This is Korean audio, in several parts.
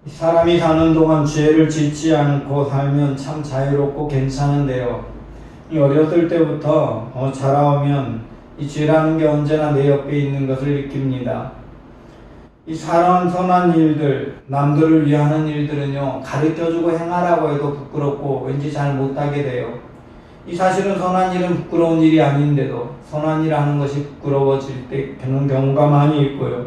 사람이 사는 동안 죄를 짓지 않고 살면 참 자유롭고 괜찮은데요. 이 어렸을 때부터 자라오면 이 죄라는 게 언제나 내 옆에 있는 것을 느낍니다. 이 사람 선한 일들, 남들을 위하는 일들은요, 가르쳐주고 행하라고 해도 부끄럽고 왠지 잘 못하게 돼요. 이 사실은 선한 일은 부끄러운 일이 아닌데도 선한 일 하는 것이 부끄러워질 때 그런 경우가 많이 있고요.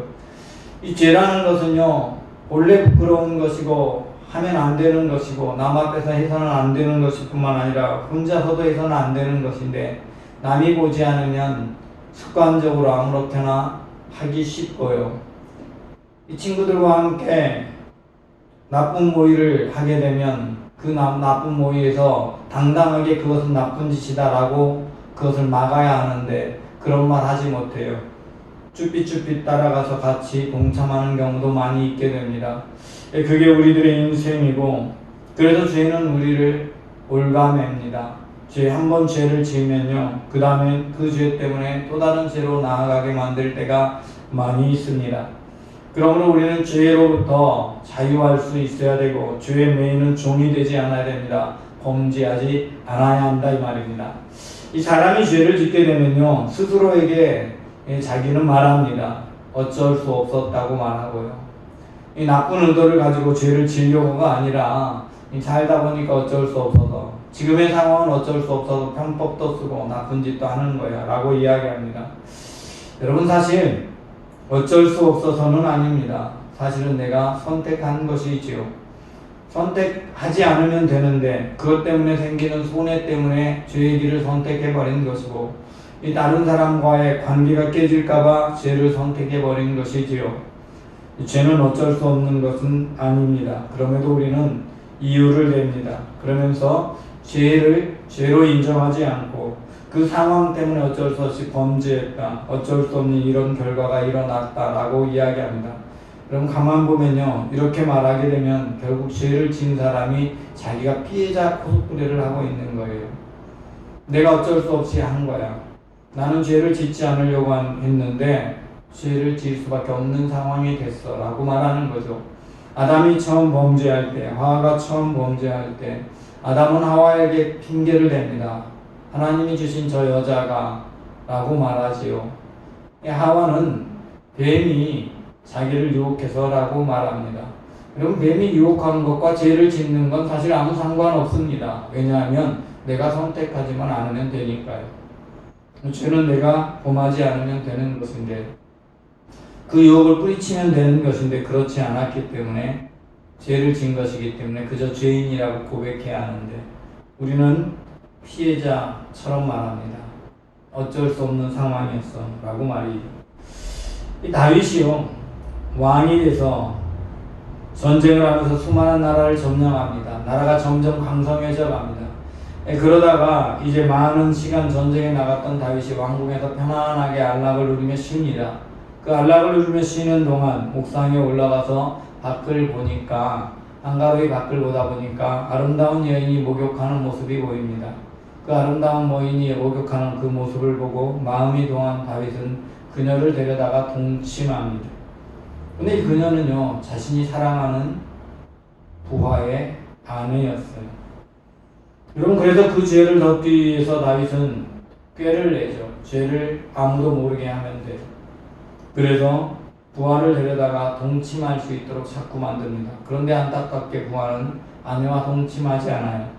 이 죄라는 것은요, 원래 부끄러운 것이고 하면 안 되는 것이고 남 앞에서 해서는 안 되는 것일 뿐만 아니라 혼자서도 해서는 안 되는 것인데 남이 보지 않으면 습관적으로 아무렇게나 하기 쉽고요. 이 친구들과 함께 나쁜 모의를 하게 되면 그 나쁜 모의에서 당당하게 그것은 나쁜 짓이다라고 그것을 막아야 하는데 그런 말 하지 못해요. 쭈삣쭈삣 따라가서 같이 동참하는 경우도 많이 있게 됩니다. 그게 우리들의 인생이고 그래서 죄는 우리를 올가맵니다. 한 번 죄를 지으면요, 그 다음에 그 죄 때문에 또 다른 죄로 나아가게 만들 때가 많이 있습니다. 그러므로 우리는 죄로부터 자유할 수 있어야 되고 죄의 매이는 종이 되지 않아야 됩니다. 범죄하지 않아야 한다 이 말입니다. 이 사람이 죄를 짓게 되면요, 스스로에게 자기는 말합니다. 어쩔 수 없었다고 말하고요. 이 나쁜 의도를 가지고 죄를 지으려고가 아니라 살다 보니까 어쩔 수 없어서 지금의 상황은 어쩔 수 없어서 편법도 쓰고 나쁜 짓도 하는 거야 라고 이야기합니다. 여러분, 사실 어쩔 수 없어서는 아닙니다. 사실은 내가 선택한 것이지요. 선택하지 않으면 되는데 그것 때문에 생기는 손해 때문에 죄의 길을 선택해버린 것이고 이 다른 사람과의 관계가 깨질까봐 죄를 선택해버린 것이지요. 죄는 어쩔 수 없는 것은 아닙니다. 그럼에도 우리는 이유를 냅니다. 그러면서 죄를 죄로 인정하지 않고 그 상황 때문에 어쩔 수 없이 범죄했다, 어쩔 수 없는 이런 결과가 일어났다라고 이야기합니다. 그럼 가만 보면요, 이렇게 말하게 되면 결국 죄를 지은 사람이 자기가 피해자 코스프레를 하고 있는 거예요. 내가 어쩔 수 없이 한 거야. 나는 죄를 짓지 않으려고 했는데 죄를 지을 수밖에 없는 상황이 됐어 라고 말하는 거죠. 아담이 처음 범죄할 때, 하와가 처음 범죄할 때 아담은 하와에게 핑계를 댑니다. 하나님이 주신 저 여자가 라고 말하지요. 하와는 뱀이 자기를 유혹해서 라고 말합니다. 그럼 뱀이 유혹하는 것과 죄를 짓는 건 사실 아무 상관없습니다. 왜냐하면 내가 선택하지만 않으면 되니까요. 죄는 내가 범하지 않으면 되는 것인데 그 유혹을 뿌리치면 되는 것인데 그렇지 않았기 때문에 죄를 지은 것이기 때문에 그저 죄인이라고 고백해야 하는데 우리는 피해자처럼 말합니다. 어쩔 수 없는 상황이었어 라고 말이죠. 이 다윗이요, 왕이 돼서 전쟁을 하면서 수많은 나라를 점령합니다. 나라가 점점 강성해져 갑니다. 그러다가 이제 많은 시간 전쟁에 나갔던 다윗이 왕궁에서 편안하게 안락을 누리며 쉽니다. 그 안락을 누리며 쉬는 동안 옥상에 올라가서 밖을 보니까, 한가로이 밖을 보다 보니까 아름다운 여인이 목욕하는 모습이 보입니다. 그 아름다운 여인이 목욕하는 그 모습을 보고 마음이 동한 다윗은 그녀를 데려다가 동침합니다. 근데 그녀는요, 자신이 사랑하는 부하의 아내였어요. 여러분, 그래서 그 죄를 덮기 위해서 다윗은 꾀를 내죠. 죄를 아무도 모르게 하면 돼. 그래서 부하를 데려다가 동침할 수 있도록 자꾸 만듭니다. 그런데 안타깝게 부하는 아내와 동침하지 않아요.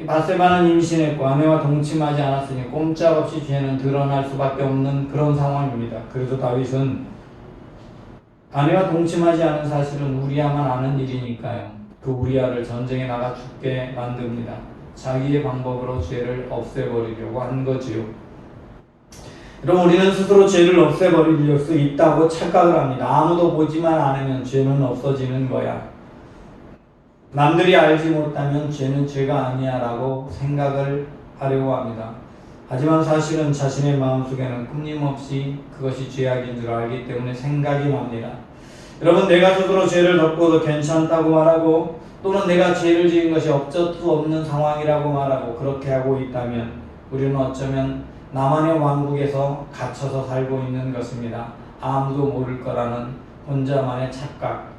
바세바는 임신했고 아내와 동침하지 않았으니 꼼짝없이 죄는 드러날 수밖에 없는 그런 상황입니다. 그래서 다윗은 아내와 동침하지 않은 사실은 우리야만 아는 일이니까요, 그 우리야를 전쟁에 나가 죽게 만듭니다. 자기의 방법으로 죄를 없애버리려고 한 거지요. 그럼 우리는 스스로 죄를 없애버릴 수 있다고 착각을 합니다. 아무도 보지만 않으면 죄는 없어지는 거야. 남들이 알지 못하면 죄는 죄가 아니야 라고 생각을 하려고 합니다. 하지만 사실은 자신의 마음속에는 끊임없이 그것이 죄악인 줄 알기 때문에 생각이 납니다. 여러분, 내가 스스로 죄를 덮고도 괜찮다고 말하고 또는 내가 죄를 지은 것이 어쩔 수 없는 상황이라고 말하고 그렇게 하고 있다면 우리는 어쩌면 나만의 왕국에서 갇혀서 살고 있는 것입니다. 아무도 모를 거라는 혼자만의 착각.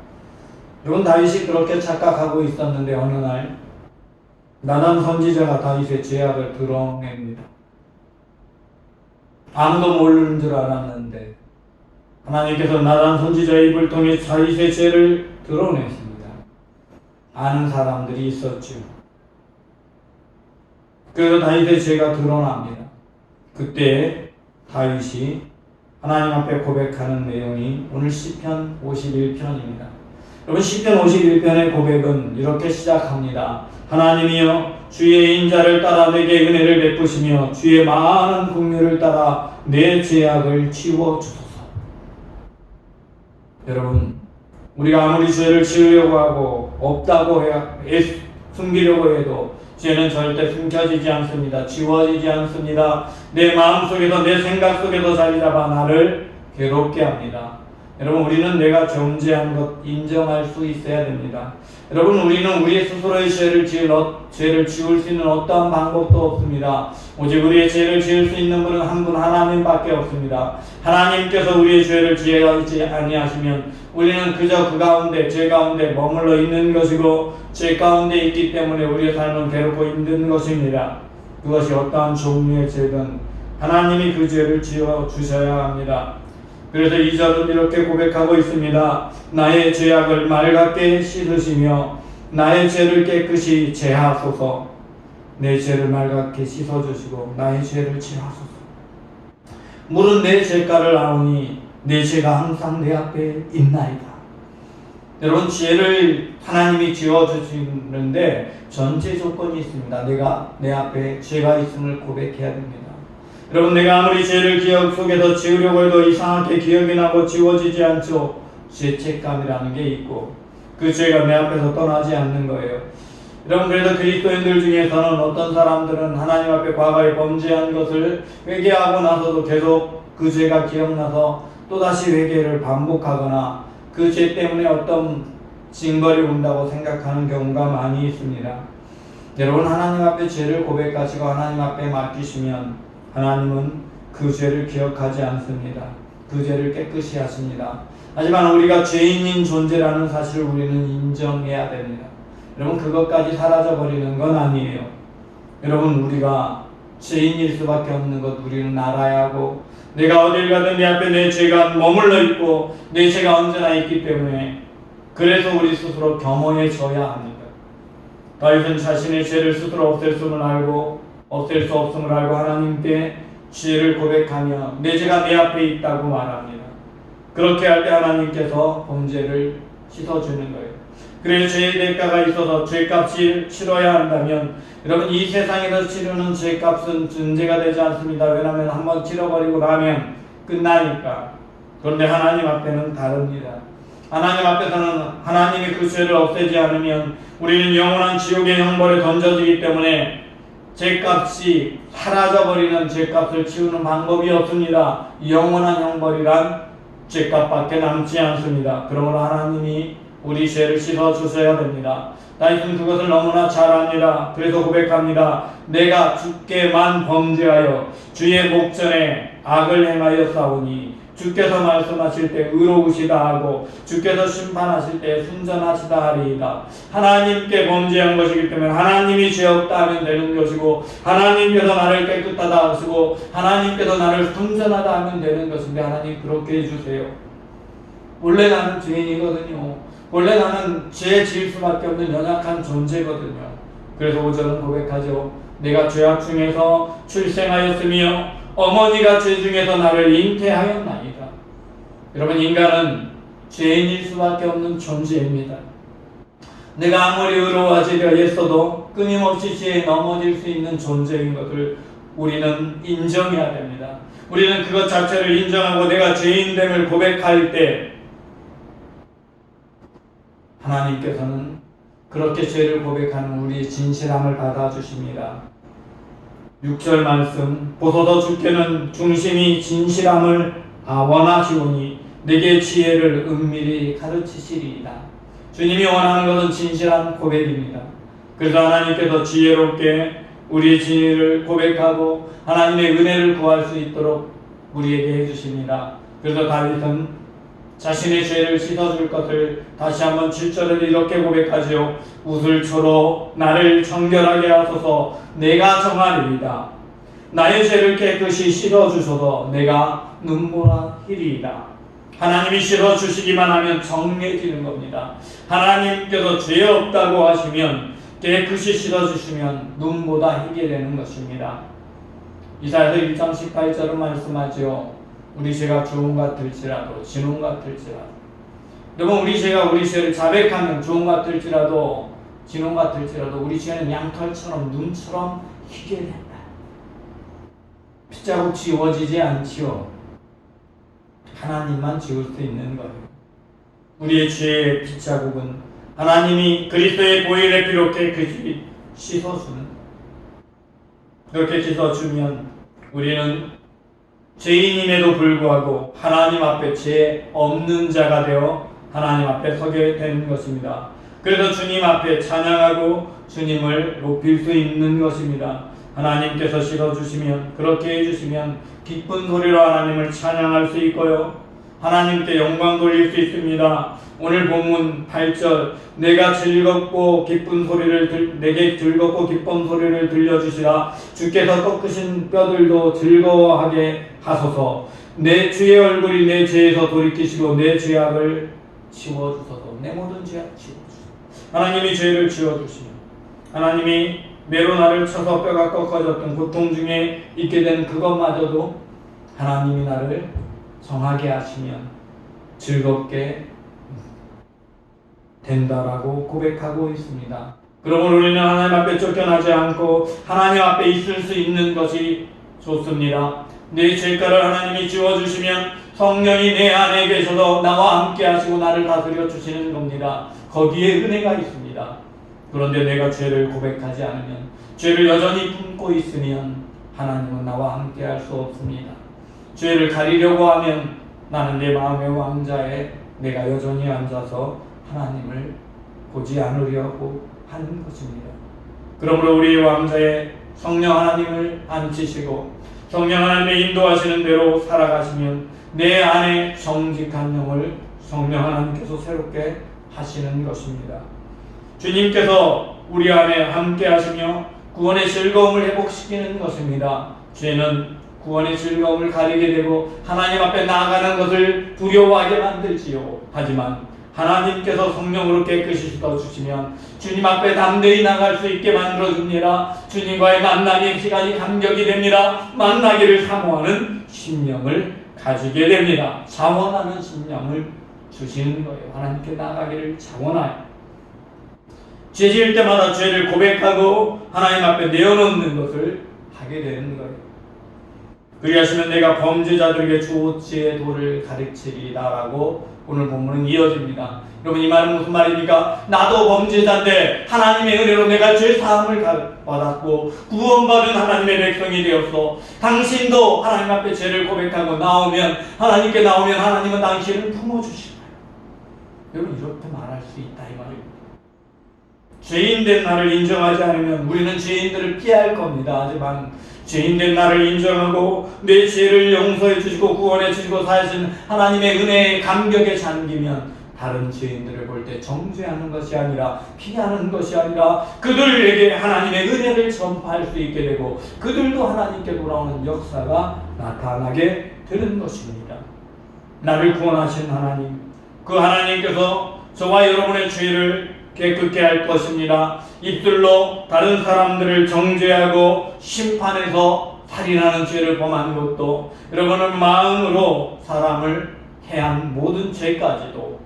여러분, 다윗이 그렇게 착각하고 있었는데 어느 날 나단 선지자가 다윗의 죄악을 드러냅니다. 아무도 모르는 줄 알았는데 하나님께서 나단 선지자의 입을 통해 다윗의 죄를 드러냈습니다. 아는 사람들이 있었죠. 그래서 다윗의 죄가 드러납니다. 그때 다윗이 하나님 앞에 고백하는 내용이 오늘 시편 51편입니다. 여러분, 시편 51편의 고백은 이렇게 시작합니다. 하나님이여, 주의 인자를 따라 내게 은혜를 베푸시며 주의 많은 긍휼을 따라 내 죄악을 지워주소서. 여러분, 우리가 아무리 죄를 지으려고 하고 없다고 숨기려고 해도 죄는 절대 숨겨지지 않습니다. 지워지지 않습니다. 내 마음속에서, 내 생각 속에서 자리 잡아 나를 괴롭게 합니다. 여러분, 우리는 내가 존재한 것 인정할 수 있어야 됩니다. 여러분, 우리는 우리 스스로의 죄를 지울 수 있는 어떠한 방법도 없습니다. 오직 우리의 죄를 지을 수 있는 분은 한 분, 하나님밖에 없습니다. 하나님께서 우리의 죄를 지으지 아니하시면 우리는 그저 그 가운데, 죄 가운데 머물러 있는 것이고 죄 가운데 있기 때문에 우리의 삶은 괴롭고 힘든 것입니다. 그것이 어떠한 종류의 죄든 하나님이 그 죄를 지어 주셔야 합니다. 그래서 2절은 이렇게 고백하고 있습니다. 나의 죄악을 맑게 씻으시며 나의 죄를 깨끗이 제하소서. 내 죄를 맑게 씻어주시고 나의 죄를 제하소서. 물은 내 죄가를 아오니 내 죄가 항상 내 앞에 있나이다. 여러분, 죄를 하나님이 지어주시는데 전제 조건이 있습니다. 내가 내 앞에 죄가 있음을 고백해야 됩니다. 여러분, 내가 아무리 죄를 기억 속에서 지우려고 해도 이상하게 기억이 나고 지워지지 않죠. 죄책감이라는 게 있고 그 죄가 내 앞에서 떠나지 않는 거예요. 여러분, 그래서 그리스도인들 중에서는 어떤 사람들은 하나님 앞에 과거에 범죄한 것을 회개하고 나서도 계속 그 죄가 기억나서 또다시 회개를 반복하거나 그 죄 때문에 어떤 징벌이 온다고 생각하는 경우가 많이 있습니다. 여러분, 하나님 앞에 죄를 고백하시고 하나님 앞에 맡기시면 하나님은 그 죄를 기억하지 않습니다. 그 죄를 깨끗이 하십니다. 하지만 우리가 죄인인 존재라는 사실을 우리는 인정해야 됩니다. 여러분, 그것까지 사라져버리는 건 아니에요. 여러분, 우리가 죄인일 수밖에 없는 것 우리는 알아야 하고, 내가 어딜 가든 내 앞에 내 죄가 머물러 있고 내 죄가 언제나 있기 때문에 그래서 우리 스스로 겸허해져야 합니다. 다윗은 자신의 죄를 스스로 없앨 수는 알고 없앨 수 없음을 알고 하나님께 죄를 고백하며 내 죄가 내 앞에 있다고 말합니다. 그렇게 할 때 하나님께서 범죄를 씻어주는 거예요. 그래서 죄의 대가가 있어서 죄값을 치러야 한다면 여러분, 이 세상에서 치르는 죄값은 존재가 되지 않습니다. 왜냐하면 한번 치러버리고 나면 끝나니까. 그런데 하나님 앞에는 다릅니다. 하나님 앞에서는 하나님이 그 죄를 없애지 않으면 우리는 영원한 지옥의 형벌에 던져지기 때문에 죄값이 사라져버리는 죄값을 치우는 방법이 없습니다. 영원한 형벌이란 죄값밖에 남지 않습니다. 그러므로 하나님이 우리 죄를 씻어주셔야 됩니다. 다윗은 그것을 너무나 잘 압니다. 그래서 고백합니다. 내가 주께만 범죄하여 주의 목전에 악을 행하여 싸우니 주께서 말씀하실 때 의로우시다 하고 주께서 심판하실 때 순전하시다 하리이다. 하나님께 범죄한 것이기 때문에 하나님이 죄 없다 하면 되는 것이고 하나님께서 나를 깨끗하다 하시고 하나님께서 나를 순전하다 하면 되는 것인데 하나님 그렇게 해주세요. 원래 나는 죄인이거든요. 원래 나는 죄 지을 수밖에 없는 연약한 존재거든요. 그래서 5절은 고백하죠. 내가 죄악 중에서 출생하였으며 어머니가 죄 중에서 나를 잉태하였나이다. 여러분, 인간은 죄인일 수밖에 없는 존재입니다. 내가 아무리 의로워지려 했어도 끊임없이 죄에 넘어질 수 있는 존재인 것을 우리는 인정해야 됩니다. 우리는 그것 자체를 인정하고 내가 죄인됨을 고백할 때 하나님께서는 그렇게 죄를 고백하는 우리의 진실함을 받아주십니다. 6절 말씀, 보소서 주께는 중심이 진실함을 원하시오니 내게 지혜를 은밀히 가르치시리이다. 주님이 원하는 것은 진실한 고백입니다. 그래서 하나님께서 지혜롭게 우리의 진리를 고백하고 하나님의 은혜를 구할 수 있도록 우리에게 해주십니다. 그래서 다윗은 자신의 죄를 씻어줄 것을 다시 한번 7절에 이렇게 고백하지요. 우슬초로 나를 정결하게 하소서. 내가 정하리이다. 나의 죄를 깨끗이 씻어주소서. 내가 눈보라 희리이다. 하나님이 씻어주시기만 하면 정해지는 겁니다. 하나님께서 죄 없다고 하시면, 깨끗이 씻어주시면 눈보다 희게 되는 것입니다. 이사야서 1장 18절은 말씀하지요. 우리 죄가 주홍 같을지라도 진홍 같을지라도, 여러분, 우리 죄가 우리 죄를 자백하면 주홍 같을지라도 진홍 같을지라도 우리 죄는 양털처럼 눈처럼 희게 된다. 핏자국 지워지지 않지요. 하나님만 지울 수 있는 거예요. 우리의 죄의 핏자국은 하나님이 그리스도의 보혈의 피로 깨끗이 씻어주는, 그렇게 씻어주면 우리는 죄인임에도 불구하고 하나님 앞에 죄 없는 자가 되어 하나님 앞에 서게 되는 것입니다. 그래서 주님 앞에 찬양하고 주님을 높일 수 있는 것입니다. 하나님께서 씻어주시면, 그렇게 해주시면 기쁜 소리로 하나님을 찬양할 수 있고요, 하나님께 영광 돌릴 수 있습니다. 오늘 본문 8절, 내가 즐겁고 기쁜 소리를 내게 즐겁고 기쁜 소리를 들려주시라. 주께서 꺾으신 뼈들도 즐거워하게 하소서. 내 주의 얼굴이 내 죄에서 돌이키시고 내 죄악을 지워주소서. 내 모든 죄악 지워주소서. 하나님이 죄를 지워주시면, 하나님이 매로 나를 쳐서 뼈가 꺾어졌던 고통 중에 있게 된 그것마저도 하나님이 나를 정하게 하시면 즐겁게 된다라고 고백하고 있습니다. 그러므로 우리는 하나님 앞에 쫓겨나지 않고 하나님 앞에 있을 수 있는 것이 좋습니다. 내 죄가를 하나님이 지워주시면 성령이 내 안에 계셔서 나와 함께 하시고 나를 다스려 주시는 겁니다. 거기에 은혜가 있습니다. 그런데 내가 죄를 고백하지 않으면, 죄를 여전히 품고 있으면 하나님은 나와 함께 할 수 없습니다. 죄를 가리려고 하면 나는 내 마음의 왕자에 내가 여전히 앉아서 하나님을 보지 않으려고 하는 것입니다. 그러므로 우리 왕자의 성령 하나님을 앉히시고 성령 하나님의 인도하시는 대로 살아가시면 내 안에 정직한 영을 성령 하나님께서 새롭게 하시는 것입니다. 주님께서 우리 안에 함께 하시며 구원의 즐거움을 회복시키는 것입니다. 죄는 구원의 즐거움을 가리게 되고 하나님 앞에 나아가는 것을 두려워하게 만들지요. 하지만 하나님께서 성령으로 깨끗이 씻어주시면 주님 앞에 담대히 나갈 수 있게 만들어줍니다. 주님과의 만남의 시간이 감격이 됩니다. 만나기를 사모하는 심령을 가지게 됩니다. 자원하는 심령을 주시는 거예요. 하나님께 나가기를 자원하여 죄 지을 때마다 죄를 고백하고 하나님 앞에 내어놓는 것을 하게 되는 거예요. 그리하시면 내가 범죄자들에게 주어지의 도를 가르치리다라고 오늘 본문은 이어집니다. 여러분, 이 말은 무슨 말입니까? 나도 범죄자인데 하나님의 은혜로 내가 죄 사함을 받았고 구원받은 하나님의 백성이 되었어. 당신도 하나님 앞에 죄를 고백하고 하나님께 나오면 하나님은 당신을 품어주실 거예요. 여러분, 이렇게 말할 수 있다 이 말입니다. 죄인된 나를 인정하지 않으면 우리는 죄인들을 피할 겁니다. 하지만 죄인된 나를 인정하고 내 죄를 용서해 주시고 구원해 주시고 사신 하나님의 은혜의 감격에 잠기면 다른 죄인들을 볼 때 정죄하는 것이 아니라 피하는 것이 아니라 그들에게 하나님의 은혜를 전파할 수 있게 되고 그들도 하나님께 돌아오는 역사가 나타나게 되는 것입니다. 나를 구원하신 하나님, 그 하나님께서 저와 여러분의 죄를 깨끗게 할 것입니다. 입술로 다른 사람들을 정죄하고 심판해서 살인하는 죄를 범한 것도, 여러분은 마음으로 사람을 해한 모든 죄까지도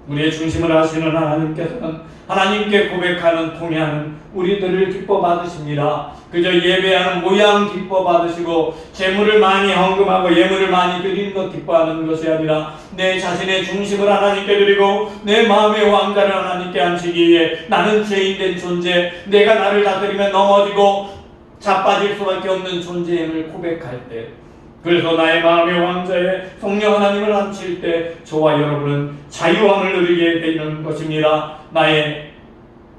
우리의 중심을 하시는 하나님께서는 하나님께 고백하는 통회하는 우리들을 기뻐 받으십니다. 그저 예배하는 모양 기뻐 받으시고 재물을 많이 헌금하고 예물을 많이 드리는 것 기뻐하는 것이 아니라 내 자신의 중심을 하나님께 드리고 내 마음의 왕자를 하나님께 앉히기 위해 나는 죄인된 존재, 내가 나를 다스리면 넘어지고 자빠질 수밖에 없는 존재임을 고백할 때, 그래서 나의 마음의 왕자에 성령 하나님을 앉힐 때 저와 여러분은 자유함을 누리게 되는 것입니다. 나의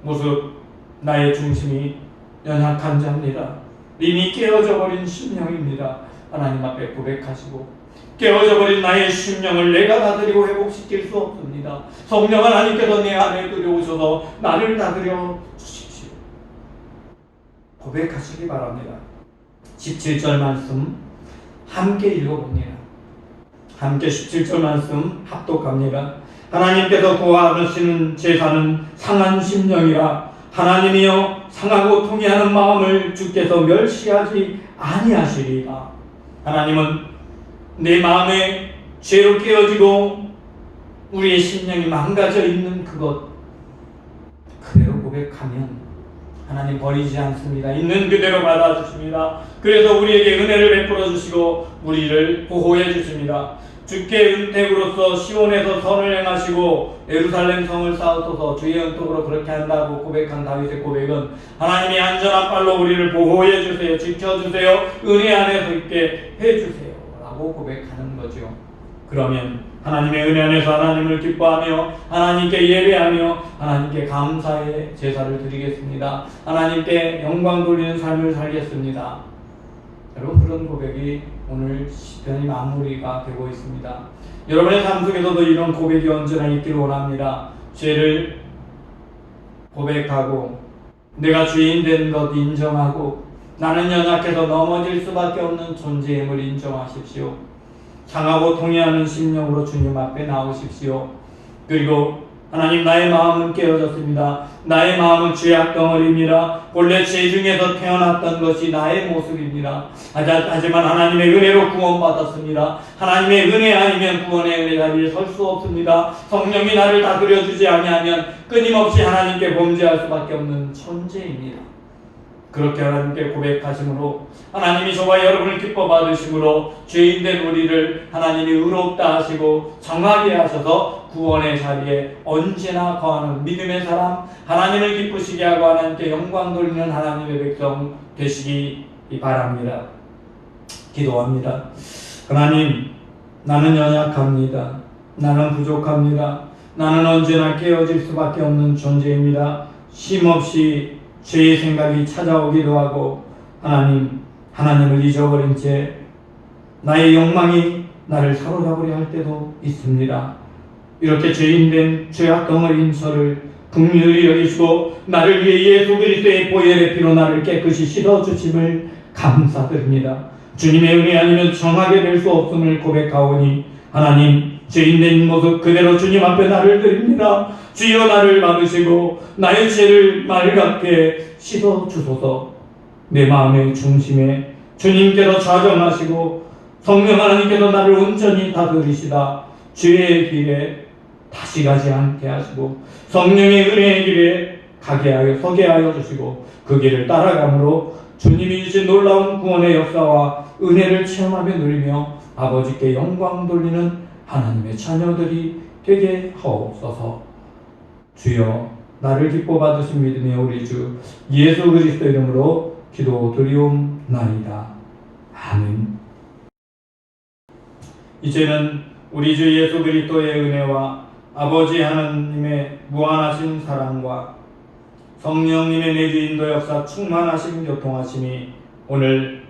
모습, 나의 중심이 연약한 자입니다. 이미 깨어져 버린 심령입니다. 하나님 앞에 고백하시고 깨어져 버린 나의 심령을 내가 다스리고 회복시킬 수 없습니다. 성령 하나님께서 내 안에 들여오셔서 나를 다스려 주십시오. 고백하시기 바랍니다. 17절 말씀 함께 읽어봅니다. 함께 17절 말씀 합독합니다. 하나님께서 구하시는 제사는 상한 심령이라 하나님이여 상하고 통회하는 마음을 주께서 멸시하지 아니하시리라. 하나님은 내 마음에 죄로 깨어지고 우리의 심령이 망가져 있는 그것 그대로 고백하면 하나님 버리지 않습니다. 있는 그대로 받아주십니다. 그래서 우리에게 은혜를 베풀어 주시고 우리를 보호해 주십니다. 주께 은택으로서 시온에서 선을 행하시고 예루살렘 성을 쌓으소서. 주의 은택으로 그렇게 한다고 고백한 다윗의 고백은 하나님이 안전한 발로 우리를 보호해 주세요, 지켜주세요, 은혜 안에 서 있게 해주세요 라고 고백하는 거죠. 그러면 하나님의 은혜 안에서 하나님을 기뻐하며 하나님께 예배하며 하나님께 감사의 제사를 드리겠습니다. 하나님께 영광 돌리는 삶을 살겠습니다. 여러분, 그런 고백이 오늘 시편의 마무리가 되고 있습니다. 여러분의 삶 속에서도 이런 고백이 언제나 있기를 원합니다. 죄를 고백하고 내가 죄인 된 것 인정하고 나는 연약해서 넘어질 수밖에 없는 존재임을 인정하십시오. 상하고 통회하는 심령으로 주님 앞에 나오십시오. 그리고 하나님, 나의 마음은 깨어졌습니다. 나의 마음은 죄악 덩어리입니다. 본래 죄 중에서 태어났던 것이 나의 모습입니다. 하지만 하나님의 은혜로 구원받았습니다. 하나님의 은혜 아니면 구원의 은혜 자리에 설 수 없습니다. 성령이 나를 다스려주지 아니하면 끊임없이 하나님께 범죄할 수밖에 없는 존재입니다. 그렇게 하나님께 고백하심으로 하나님이 저와 여러분을 기뻐 받으심으로 죄인된 우리를 하나님이 의롭다 하시고 정하게 하셔서 구원의 자리에 언제나 거하는 믿음의 사람, 하나님을 기쁘시게 하고 하나님께 영광 돌리는 하나님의 백성 되시기 바랍니다. 기도합니다. 하나님, 나는 연약합니다. 나는 부족합니다. 나는 언제나 깨어질 수밖에 없는 존재입니다. 쉼없이 죄의 생각이 찾아오기도 하고 하나님을 잊어버린 채 나의 욕망이 나를 사로잡으려 할 때도 있습니다. 이렇게 죄인된 죄악 덩어리인 저를 긍휼히 여기시고 나를 위해 예수 그리스도의 보혈의 피로 나를 깨끗이 씻어주심을 감사드립니다. 주님의 은혜 아니면 정하게 될 수 없음을 고백하오니 하나님, 죄인된 모습 그대로 주님 앞에 나를 드립니다. 주여, 나를 받으시고 나의 죄를 맑게 씻어주소서. 내 마음의 중심에 주님께서 좌정하시고 성령 하나님께서 나를 온전히 다스리시다 죄의 길에 다시 가지 않게 하시고 성령의 은혜의 길에 서게 하여 주시고 그 길을 따라감으로 주님이 주신 놀라운 구원의 역사와 은혜를 체험하며 누리며 아버지께 영광 돌리는 하나님의 자녀들이 되게 하옵소서. 주여, 나를 기뻐 받으신 믿음의 우리 주 예수 그리스도 이름으로 기도드리옵나이다. 아멘. 이제는 우리 주 예수 그리스도의 은혜와 아버지 하나님의 무한하신 사랑과 성령님의 내주 인도 역사 충만하신 교통하심이 오늘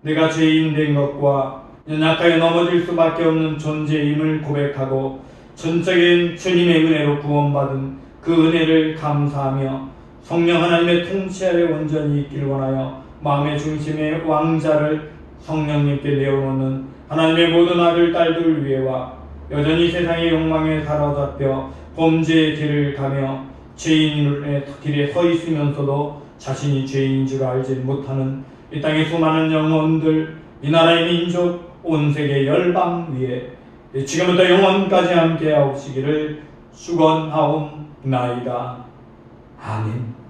내가 죄인 된 것과 연약하여 넘어질 수밖에 없는 존재임을 고백하고 전적인 주님의 은혜로 구원받은 그 은혜를 감사하며 성령 하나님의 통치 아래 온전히 있기를 원하여 마음의 중심의 왕자를 성령님께 내어놓는 하나님의 모든 아들 딸들 위에와 여전히 세상의 욕망에 사로잡혀 범죄의 길을 가며 죄인의 길에 서 있으면서도 자신이 죄인 줄 알지 못하는 이 땅의 수많은 영혼들, 이 나라의 민족, 온 세계 열방 위에 지금부터 영원까지 함께 하옵시기를 축원하옵나이다. 아멘.